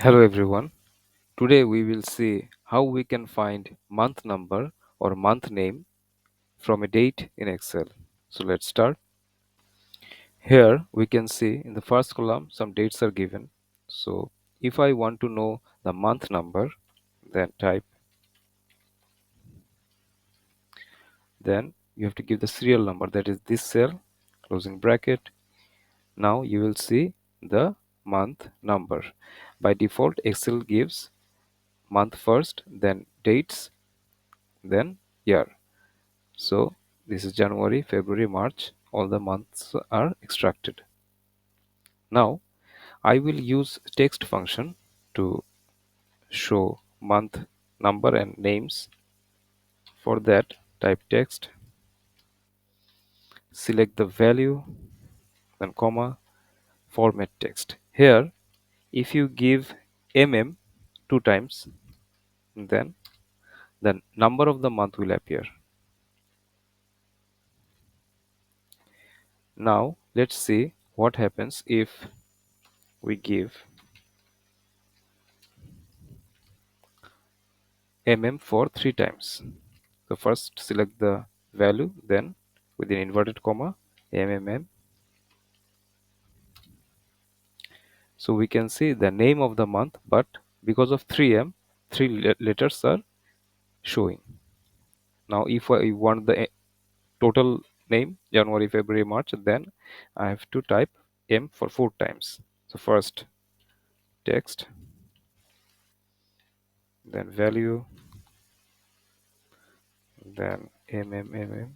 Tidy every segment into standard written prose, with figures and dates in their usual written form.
Hello everyone. Today we will see how we can find month number or month name from a date in Excel. So let's start. Here we can see in the first column some dates are given. So if I want to know the month number, then type, then you have to give the serial number, that is this cell, closing bracket. Now you will see the month number. By default Excel gives month first, then dates, then year. So this is January, February, March. All the months are extracted. Now I will use text function to show month number and names. For that, type text, select the value, then comma, format text. Here, if you give two times, then the number of the month will appear. Now let's see what happens if we give for 3 times. So first select the value, then within inverted comma mmm. So we can see the name of the month, but because of 3m, letters are showing. Now if I want the total name January, February, March, then I have to type m for 4 times. So first text, then value, then mmm.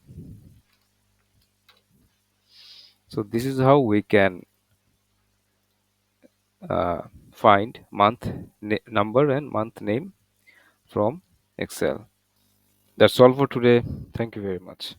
So this is how we can uh, find month number and month name from Excel. That's all for today. Thank you very much.